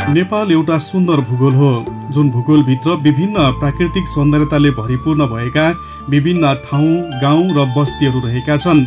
नेपाल एउटा सुन्दर भूगोल हो, जुन भूगोलभित्र विभिन्न प्राकृतिक सौन्दर्यताले भरिपूर्ण भएका विभिन्न ठाउँ, गाउँ र बस्तीहरू रहेका छन्।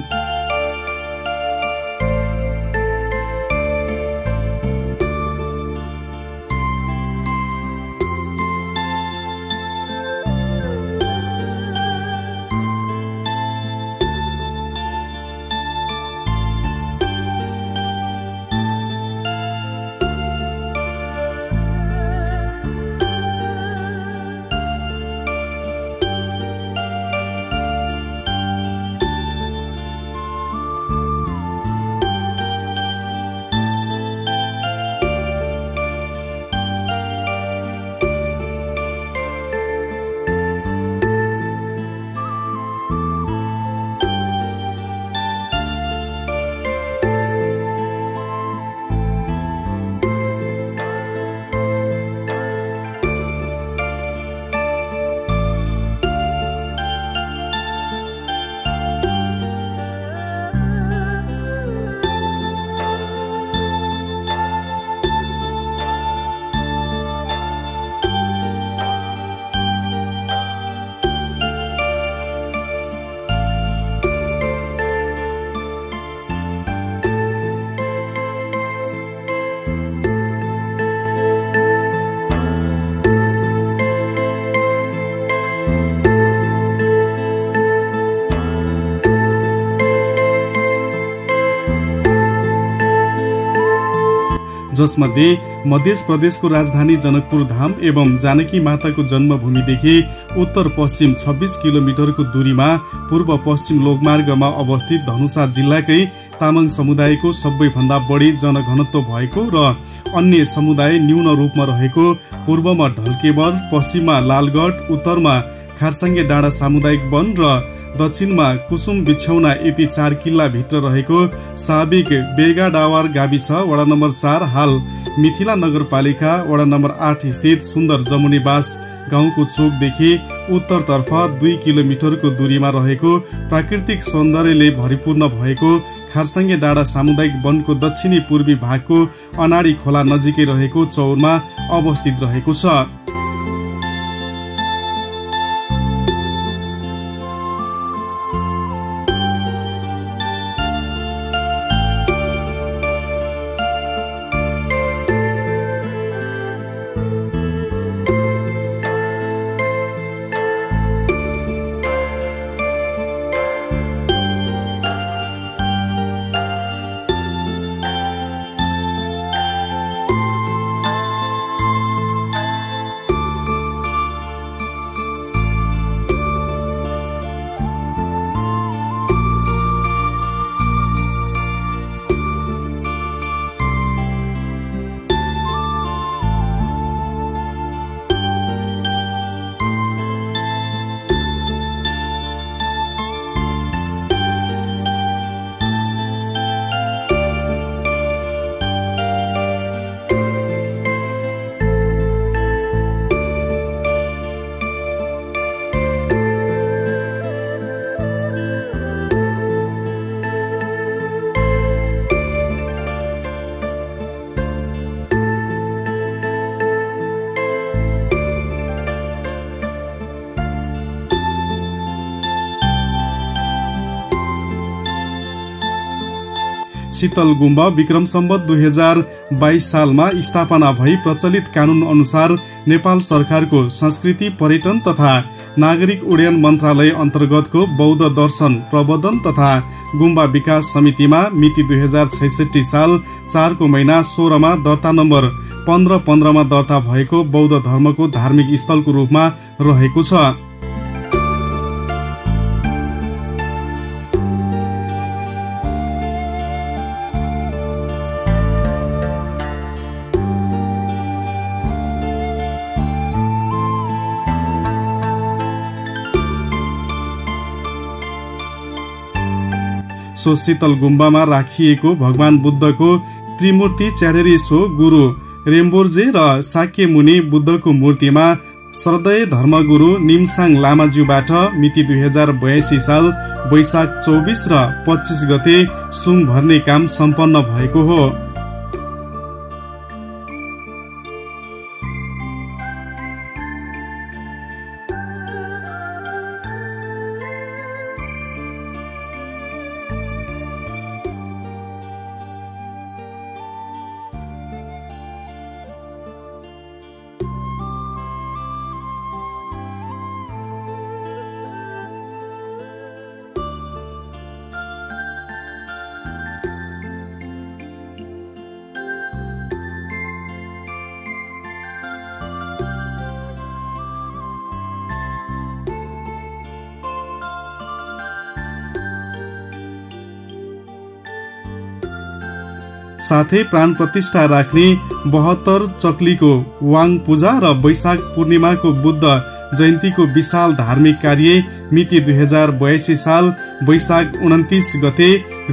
जसमध्ये मध्य प्रदेशको राजधानी जनकपुर धाम एवं जानकी माताको जन्मभूमिदेखि उत्तर पश्चिम 26 किलोमिटरको दूरीमा पूर्व पश्चिम लोकमार्गमा अवस्थित धनुषा जिल्लाकै तामाङ समुदायको सबैभन्दा बढी जनघनत्व भएको र अन्य समुदाय न्यून रूपमा रहेको पूर्वमा ढल्केवर, पश्चिममा लालगढ, उत्तरमा खारसाङ्गे डाँडा सामुदायिक वन र दक्षिणमा कुसुम बिछ्यौना यति 4 किल्ला भित्र रहेको साबिक बेगाडावार गाविस वडा नम्बर 4 हाल मिथिला नगरपालिका वडा नम्बर 8 स्थित सुन्दर जमुनीवास गाउँको चोकदेखि उत्तरतर्फ 2 किलोमिटरको दूरीमा रहेको प्राकृतिक सौन्दर्यले भरिपूर्ण भएको खारसाङ्गे डाँडा सामुदायिक वनको दक्षिणी पूर्वी भागको अनाडी खोला नजिकै रहेको चौरमा अवस्थित रहेको छ। शीतल गुम्बा विक्रम सम्वत 2022 सालमा स्थापना भई प्रचलित कानून अनुसार नेपाल सरकारको संस्कृति पर्यटन तथा नागरिक उड्डयन मन्त्रालय अन्तर्गतको बौद्ध दर्शन प्रबन्धन तथा गुम्बा विकास समितिमा मिति 2066 साल 4 को महिना 16 मा दर्ता नम्बर 1515 मा दर्ता भएको बौद्ध धर्मको धार्मिक स्थलको रूपमा रहेको छ। सो शीतल गुम्बामा राखिएको भगवान बुद्धको त्रिमूर्ति च्याढेरी सो गुरु रेम्बोर्जे र साक्य मुनि बुद्धको मूर्तिमा श्रद्धेय धर्मगुरु निमसाङ लामाज्यूबाट मिति 2082 साल वैशाख 24 र 25 गते सुङ भर्ने काम सम्पन्न भएको हो। साथै प्राण प्रतिष्ठा राख्ने 72 चक्लीको वाङ पूजा र वैशाख पूर्णिमाको बुद्ध जयन्तीको विशाल धार्मिक कार्य मिति 2082 साल वैशाख 29 गते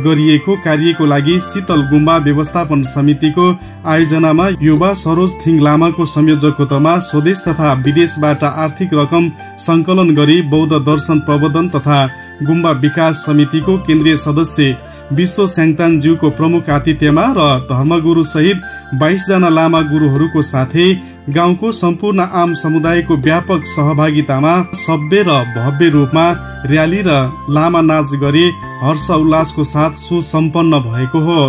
गरिएको कार्यको लागि शीतल गुम्बा व्यवस्थापन समितिको आयोजनामा युवा सरोज थिङ लामाको संयोजकत्वमा स्वदेश तथा विदेशबाट आर्थिक रकम संकलन गरी बौद्ध दर्शन प्रवर्धन तथा गुम्बा विकास समितिको केन्द्रीय सदस्य विश्व स्याङतान ज्यूको प्रमुख आतिथ्यमा र धर्मगुरु सहित 22 जना लामा गुरुहरूको साथै गाउँको सम्पूर्ण आम समुदायको व्यापक सहभागितामा सभ्य र भव्य रूपमा र्याली र लामा नाच गरी हर्ष उल्लासको साथ सुसम्पन्न भएको हो।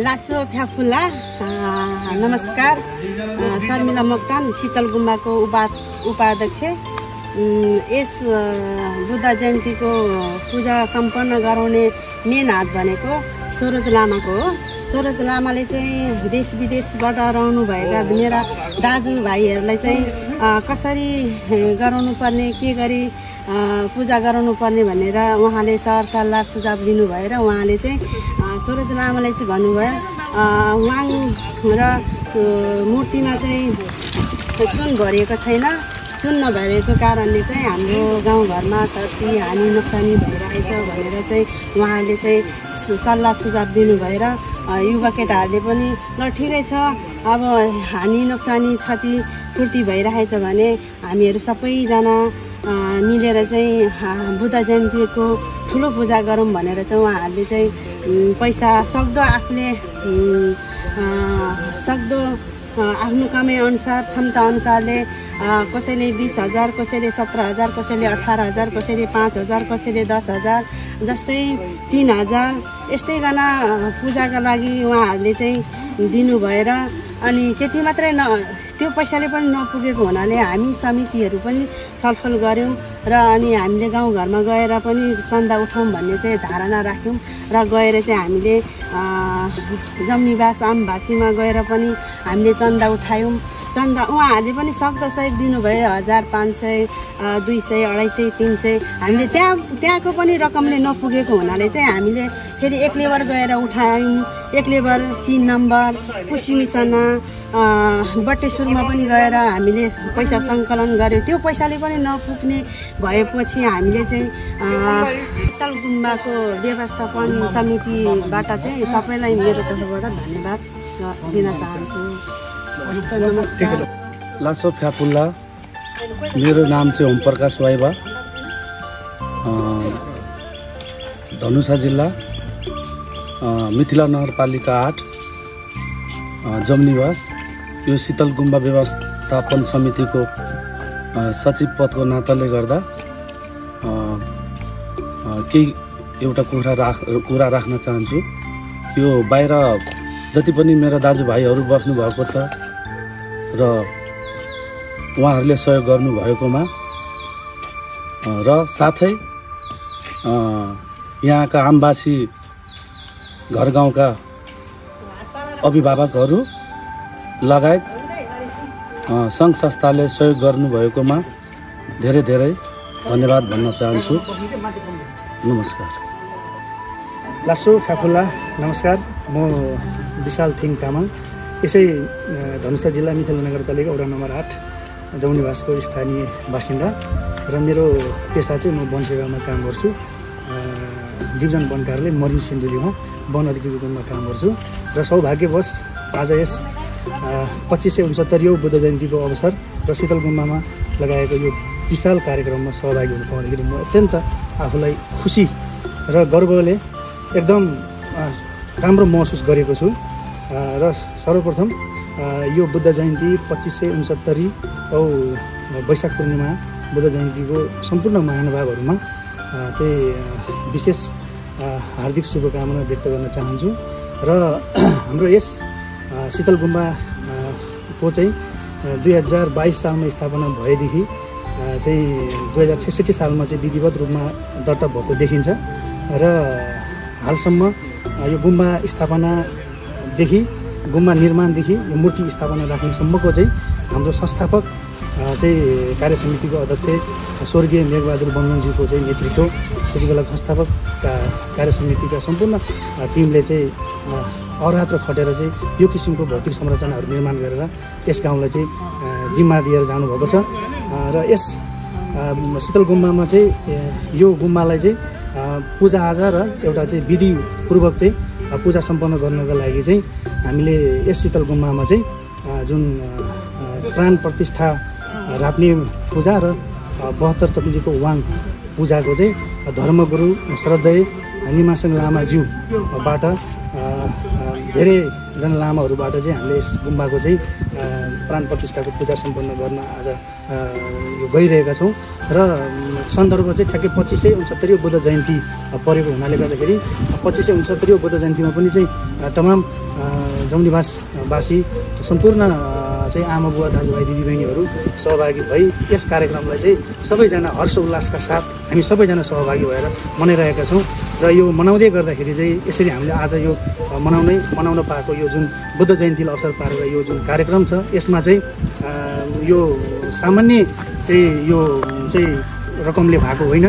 लासो फ्याफुला नमस्कार। शर्मिला मोक्तान शीतल गुम्बाको उपाध्यक्ष। यस बुद्ध जयन्तीको पूजा सम्पन्न गराउने मेन हात भनेको सरोज लामाको हो। सरोज लामाले चाहिँ देश विदेशबाट रहनु भएका मेरा दाजुभाइहरूलाई चाहिँ कसरी गराउनु पर्ने, के गरी पूजा गराउनु पर्ने भनेर उहाँले सल्लाह सुझाव लिनुभएर उहाँले चाहिँ सरोज लामाले चाहिँ भन्नुभयो वाङ र मूर्तिमा चाहिँ सुन भरिएको छैन। सुन नभरेको कारणले चाहिँ हाम्रो गाउँघरमा क्षति हानि नोक्सानी भइरहेछ भनेर चाहिँ उहाँले चाहिँ सल्लाह सुझाव दिनुभएर युवा केटाहरूले पनि ल ठिकै छ, अब हानि नोक्सानी क्षति पूर्ति भइरहेछ भने हामीहरू सबैजना मिलेर चाहिँ बुद्ध जयन्तीको ठुलो पूजा गरौँ भनेर चाहिँ उहाँहरूले चाहिँ पैसा सक्दो आफूले सक्दो आफ्नो कमाइ अनुसार क्षमता अनुसारले कसैले 20,000, कसैले 17,000, कसैले 18,000, कसैले 5,000, कसैले 10,000 जस्तै 3,000 यस्तै गना पूजाका लागि उहाँहरूले चाहिँ दिनुभएर अनि त्यति मात्रै त्यो पैसाले पनि नपुगेको हुनाले हामी समितिहरू पनि छलफल गऱ्यौँ र अनि हामीले गाउँघरमा गएर पनि चन्दा उठाउँ भन्ने चाहिँ धारणा राख्यौँ र गएर चाहिँ हामीले जम्मीवास आमभाषीमा गएर पनि हामीले चन्दा उठायौँ। चन्दा उहाँहरूले पनि सक्दो सहयोग दिनुभयो 1,000, 500, 200, 250, 300। हामीले त्यहाँको पनि रकमले नपुगेको हुनाले चाहिँ हामीले फेरि एक लेबर गएर उठायौँ। 1 लेभल 3 नम्बर कुसिमिसाना बटेश्वरमा पनि गएर हामीले पैसा सङ्कलन गर्यो। त्यो पैसाले पनि नपुग्ने भएपछि हामीले चाहिँ शीतल गुम्बाको व्यवस्थापन समितिबाट चाहिँ सबैलाई मेरो तर्फबाट धन्यवाद दिन चाहन्छु। नमस्कार। लासो फ्याफुल्ला, मेरो नाम चाहिँ ओम प्रकाश वाइबा, धनुषा जिल्ला, मिथिला नगरपालिका 8 जमनिवास। यो शीतल गुम्बा व्यवस्थापन समितिको सचिव पदको नाताले गर्दा केही एउटा कुरा राख्न चाहन्छु। यो बाहिर जति पनि मेरा दाजुभाइहरू बस्नुभएको छ र उहाँहरूले सहयोग गर्नुभएकोमा र साथै यहाँका आमवासी घरगाउँका अभिभावकहरू लगायत सङ्घ संस्थाले सहयोग गर्नुभएकोमा धेरै धेरै धन्यवाद भन्न चाहन्छु। नमस्कार। लासो फ्याफुल्ला, नमस्कार। म विशाल थिङ तामाङ, यसै धनुषा जिल्ला मिथिला नगरपालिका वडा नम्बर 8 जौनिवासको स्थानीय बासिन्दा र मेरो पेसा चाहिँ म वन सेवामा काम गर्छु। डिभिजन वन कार्यालय मरिन सिन्धुलीमा वन अधिकृत रूपमा काम गर्छु र सौभाग्यवश आज यस 2569औं बुद्ध जयन्तीको अवसर र शीतल गुम्बामा लगाएको यो विशाल कार्यक्रममा सहभागी हुनु पाउँदाखेरि म अत्यन्त आफूलाई खुसी र गर्वले एकदम राम्रो महसुस गरेको छु। र सर्वप्रथम यो बुद्ध जयन्ती 2569औं वैशाख पूर्णिमा बुद्ध जयन्तीको सम्पूर्ण महानुभावहरूमा चाहिँ विशेष हार्दिक शुभकामना व्यक्त गर्न चाहन्छु। र हाम्रो यस शीतल गुम्बाको चाहिँ 2022 सालमा स्थापना भएदेखि चाहिँ 2066 सालमा चाहिँ विधिवत रूपमा दर्ता भएको देखिन्छ र हालसम्म यो गुम्बा स्थापनादेखि गुम्बा निर्माणदेखि यो मूर्ति स्थापना राख्नेसम्मको चाहिँ हाम्रो संस्थापक चाहिँ कार्य समितिको अध्यक्ष स्वर्गीय मेघबहादुर बन्वनजीको चाहिँ नेतृत्व, त्यति बेला संस्थापक कार्य समितिका सम्पूर्ण टिमले चाहिँ अहोरात्र खटेर चाहिँ यो किसिमको भौतिक संरचनाहरू निर्माण गरेर यस गाउँलाई चाहिँ जिम्मा दिएर जानुभएको छ। र यस शीतल गुम्बामा चाहिँ यो गुम्बालाई चाहिँ पूजाआजा र एउटा चाहिँ विधिपूर्वक चाहिँ पूजा सम्पन्न गर्नको लागि चाहिँ हामीले यस शीतल गुम्बामा चाहिँ जुन प्राण प्रतिष्ठा राप्ने पूजा र 72 चपिलीको वाङ पूजाको चाहिँ धर्मगुरु श्रद्धेय निमासङ लामाज्यूबाट धेरैजना लामाहरूबाट चाहिँ हामीले यस गुम्बाको चाहिँ प्राण प्रतिष्ठाको पूजा सम्पन्न गर्न आज यो गइरहेका छौँ। र सन्दर्भ चाहिँ ठ्याक्कै 2569 बुद्ध जयन्ती परेको हुनाले गर्दाखेरि 2569 बुद्ध जयन्तीमा पनि चाहिँ तमाम जौनिवासवासी सम्पूर्ण चाहिँ आमा बुवा दाजुभाइ दिदीबहिनीहरू सहभागी भई यस कार्यक्रमलाई चाहिँ सबैजना हर्ष उल्लासका साथ हामी सबैजना सहभागी भएर मनाइरहेका छौँ। र यो मनाउँदै गर्दाखेरि चाहिँ यसरी हामीले आज यो मनाउन पाएको यो जुन बुद्ध जयन्तीलाई अवसर पारेर यो जुन कार्यक्रम छ यसमा चाहिँ यो सामान्य चाहिँ यो चाहिँ रकमले भएको होइन।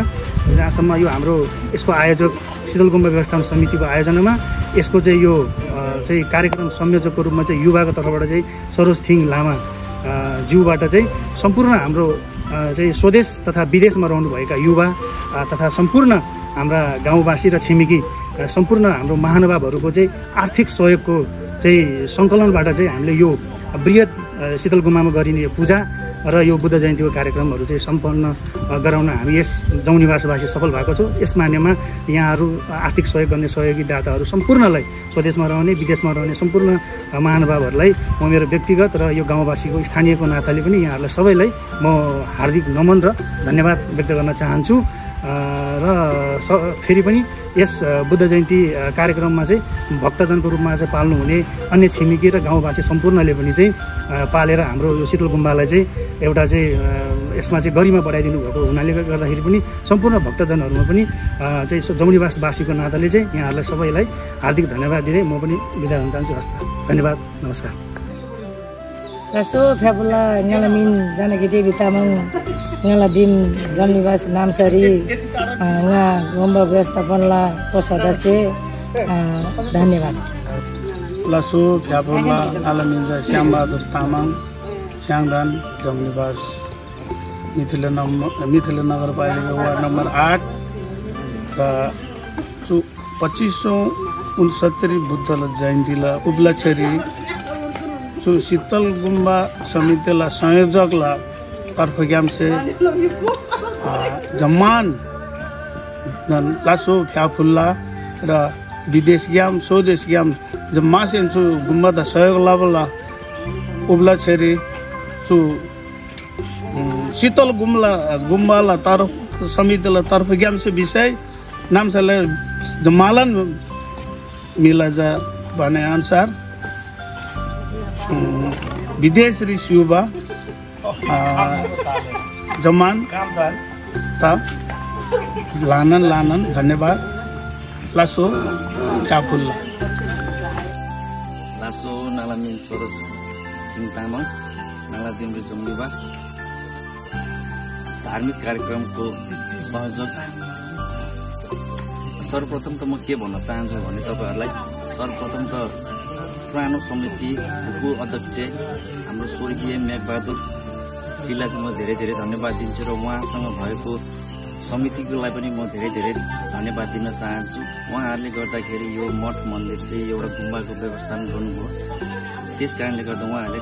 जहाँसम्म यो हाम्रो यसको आयोजक शीतल गुम्बा व्यवस्थापन समितिको आयोजनामा यसको चाहिँ यो चाहिँ कार्यक्रम संयोजकको रूपमा चाहिँ युवाको तर्फबाट चाहिँ सरोज थिङ लामा ज्यूबाट चाहिँ सम्पूर्ण हाम्रो चाहिँ स्वदेश तथा विदेशमा रहनुभएका युवा तथा सम्पूर्ण हाम्रा गाउँवासी र छिमेकी सम्पूर्ण हाम्रो महानुभावहरूको चाहिँ आर्थिक सहयोगको चाहिँ सङ्कलनबाट चाहिँ हामीले यो बृहत शीतल गुम्बामा गरिने पूजा र यो बुद्ध जयन्तीको कार्यक्रमहरू चाहिँ सम्पन्न गराउन हामी यस जौनिवासवासी सफल भएको छौँ। यस मानेमा यहाँहरू आर्थिक सहयोग गर्ने सहयोगी दाताहरू सम्पूर्णलाई स्वदेशमा रहने विदेशमा रहने सम्पूर्ण महानुभावहरूलाई म मेरो व्यक्तिगत र यो गाउँवासीको स्थानीयको नाताले पनि यहाँहरूलाई सबैलाई म हार्दिक नमन र धन्यवाद व्यक्त गर्न चाहन्छु। र फेरि पनि यस बुद्ध जयन्ती कार्यक्रममा चाहिँ भक्तजनको रूपमा चाहिँ पाल्नुहुने अन्य छिमेकी र गाउँवासी सम्पूर्णले पनि चाहिँ पालेर हाम्रो यो शीतल गुम्बालाई चाहिँ एउटा चाहिँ यसमा चाहिँ गरिमा बढाइदिनु भएको हुनाले गर्दाखेरि पनि सम्पूर्ण भक्तजनहरूमा पनि चाहिँ जौनिवासवासीको नाताले चाहिँ यहाँहरूलाई सबैलाई हार्दिक धन्यवाद दिँदै म पनि बिदा हुन चाहन्छु। हस्, धन्यवाद, नमस्कार। लासो फ्याफुल्ला न्यालामिन जानकी देवी तामाङ न्याला दिम जमनिवास नामसरी यहाँ गुम्बा व्यवस्थापनला को सदस्य धन्यवाद। लासो फ्याफुला आलमिन्जा श्यामबहादुर तामाङ स्याङदान जमनिवास मिथिला नगरपालिका वार्ड नम्बर 8 र 2569 बुद्ध जयन्तीला उपलक्ष्यरी शीतल गुम्बा समितिला संयोजकला तर्फग्यामसे जम्मान लासो फ्याफुल्ला र विदेश ग्याम स्वदेश ग्याम जम्मासेन छु गुम्बा द सहयोग लाबला उपलक्ष्यरी छु शीतल गुम्बाला तर्फ समितिला तर्फग्याम से विषय नाम सले जमालन मिला जा भने अनुसार विदेश रिस्युबा जमान ता लानन धन्यवाद लासो फ्याफुल्ला लासो नालामिन सरोज तामाङ नालादिम जमनिवास धार्मिक कार्यक्रमको संयोजक। सर्वप्रथम त म के भन्न चाहन्छु भने तपाईहरुलाई सर्वप्रथम त पुरानो समितिको अध्यक्ष हाम्रो स्वर्गीय मेघबहादुर जिल्ला म धेरै धेरै धन्यवाद दिन्छु र उहाँसँग भएको समितिकोलाई पनि म धेरै धेरै धन्यवाद दिन चाहन्छु। उहाँहरूले गर्दाखेरि यो मठ मन्दिर चाहिँ एउटा गुम्बाको व्यवस्थापन गर्नुभयो, त्यस कारणले गर्दा उहाँहरूले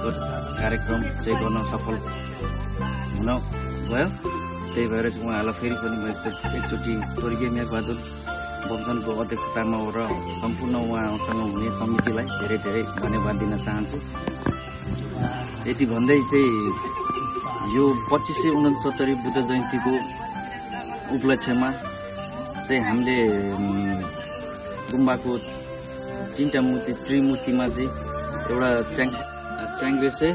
कार्यक्रम चाहिँ गर्न सफल हुन भयो। त्यही भएर उहाँहरूलाई फेरि पनि म एकचोटि स्वर्गीय मेघबहादुर बब्जनको अध्यक्षतामा र सम्पूर्ण उहाँसँग हुने समितिलाई धेरै धेरै धन्यवाद दिन चाहन्छु। यति भन्दै चाहिँ यो 2569 बुद्ध जयन्तीको उपलक्ष्यमा चाहिँ हामीले गुम्बाको 3टा मूर्ति त्रिमूर्तिमा चाहिँ एउटा च्याङ्ग्रेसे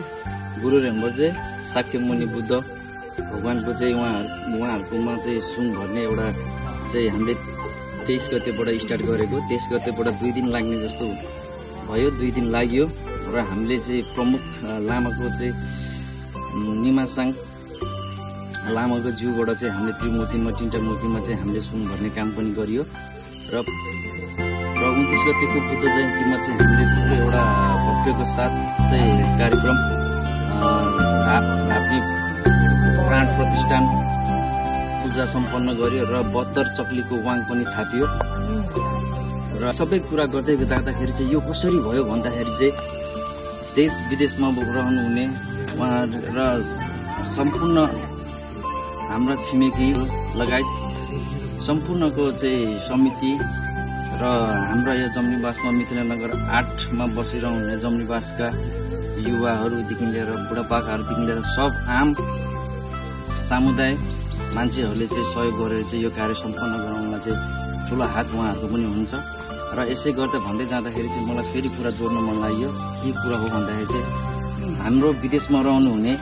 गुरु रेम्बोजे शाक्यमुनि बुद्ध भगवानको चाहिँ उहाँहरूकोमा चाहिँ सुन भर्ने एउटा चाहिँ हामीले 23 गतेबाट स्टार्ट गरेको। 23 गतेबाट 2 दिन लाग्ने जस्तो भयो, 2 दिन लाग्यो र हामीले चाहिँ प्रमुख लामाको चाहिँ निमासाङ लामाको जिउबाट चाहिँ हामीले त्रिमूर्तिमा 3टा मूर्तिमा चाहिँ हामीले सुन भर्ने काम पनि गरियो र 29 गतेको बुद्ध जयन्तीमा चाहिँ हामीले पुरै एउटा भव्यको साथ चाहिँ कार्यक्रम धापी प्राण प्रतिष्ठान पूजा सम्पन्न गर्यो र 72 चक्लीको वाङ पनि थापियो र सबै कुरा गर्दै जाँदाखेरि चाहिँ यो कसरी भयो भन्दाखेरि चाहिँ देश विदेशमा रहनुहुने उहाँ र सम्पूर्ण हाम्रा छिमेकी लगायत सम्पूर्णको चाहिँ समिति र हाम्रा यो जमनिवासमा मिथिलानगर 8 मा बसिरहने जमनिवासका युवाहरूदेखि लिएर बुढापाकाहरूदेखि लिएर सब आम समुदाय मान्छेहरूले चाहिँ सहयोग गरेर चाहिँ यो कार्य सम्पन्न गराउनलाई चाहिँ ठुलो हात उहाँहरूको पनि हुन्छ र यसै गर्दा भन्दै जाँदाखेरि चाहिँ मलाई फेरि कुरा जोड्न मन लाग्यो। के कुरा हो भन्दाखेरि चाहिँ हाम्रो विदेशमा रहनुहुने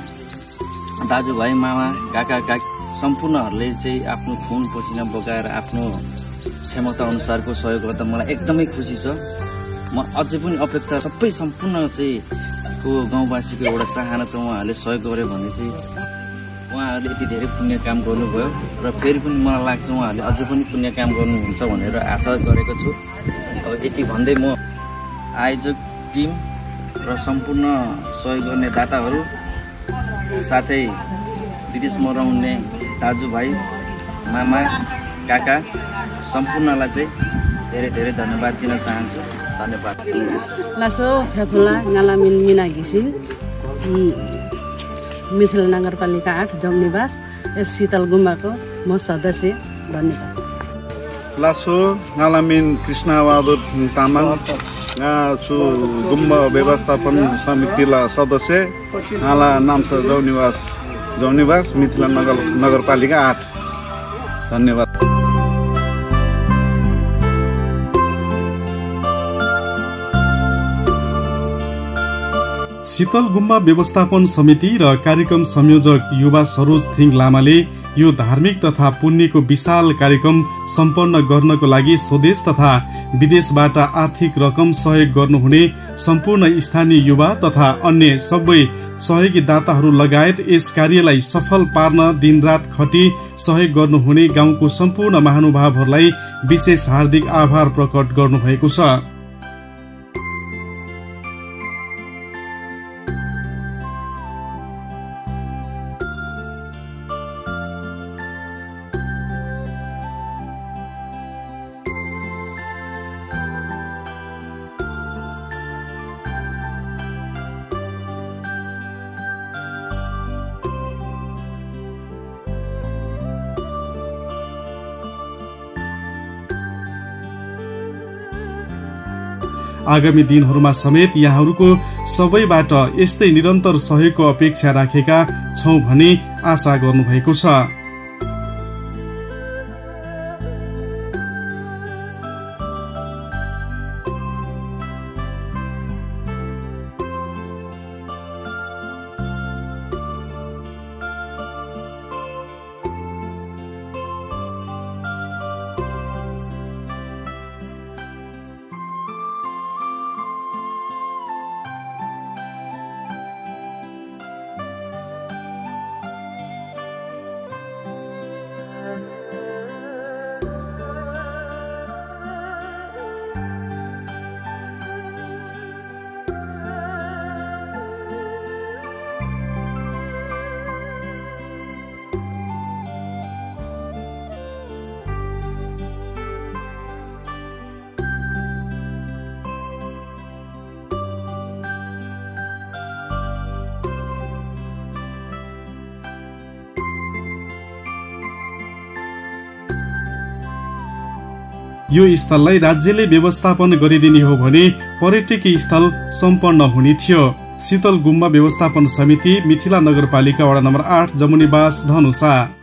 दाजुभाइ मामा काका काकी सम्पूर्णहरूले चाहिँ आफ्नो खुन पसिना बगाएर आफ्नो क्षमता अनुसारको सहयोग गर्दा मलाई एकदमै खुसी छ। म अझै पनि अपेक्षा सबै सम्पूर्ण चाहिँ को गाउँवासीको एउटा चाहना छ, उहाँहरूले सहयोग गर्यो भने चाहिँ उहाँहरूले यति धेरै पुण्य काम गर्नुभयो र फेरि पनि मलाई लाग्छ उहाँहरूले अझै पनि पुण्य काम गर्नुहुन्छ भनेर आशा गरेको छु। अब यति भन्दै म आयोजक टिम र सम्पूर्ण सहयोग गर्ने दाताहरू साथै विदेशमा रहने दाजुभाइ मामा काका सम्पूर्णलाई चाहिँ धेरै धेरै धन्यवाद दिन चाहन्छु। धन्यवाद। लासो फ्याफुला नालामिन मिना घिसिङ मिथिला नगरपालिका 8 जमनिवास यस शीतल गुम्बाको म सदस्य। धन्यवाद। लासो नालामिन कृष्णबहादुर तामाङ छु गुम्बा व्यवस्थापन समितिला सदस्य नाला नाम्स जमनिवास मिथिला नगरपालिका 8। धन्यवाद। शीतल गुम्बा व्यवस्थापन समिति र कार्यक्रम संयोजक युवा सरोज थिङ लामाले यो धार्मिक तथा पुण्यको विशाल कार्यक्रम सम्पन्न गर्नको लागि स्वदेश तथा विदेशबाट आर्थिक रकम सहयोग गर्नुहुने सम्पूर्ण स्थानीय युवा तथा अन्य सबै सहयोगी दाताहरू लगायत यस कार्यलाई सफल पार्न दिनरात खटी सहयोग गर्नुहुने गाउँको सम्पूर्ण महानुभावहरूलाई विशेष हार्दिक आभार प्रकट गर्नुभएको छ। आगामी दिनहरूमा समेत यहाँहरूको सबैबाट यस्तै निरन्तर सहयोगको अपेक्षा राखेका छौं भनी आशा गर्नुभएको छ। यो स्थललाई राज्यले व्यवस्थापन गरिदिने हो भने पर्यटकीय स्थल सम्पन्न हुने थियो। शीतल गुम्बा व्यवस्थापन समिति, मिथिला नगरपालिका वडा नम्बर 8, जमुनीवास, धनुषा।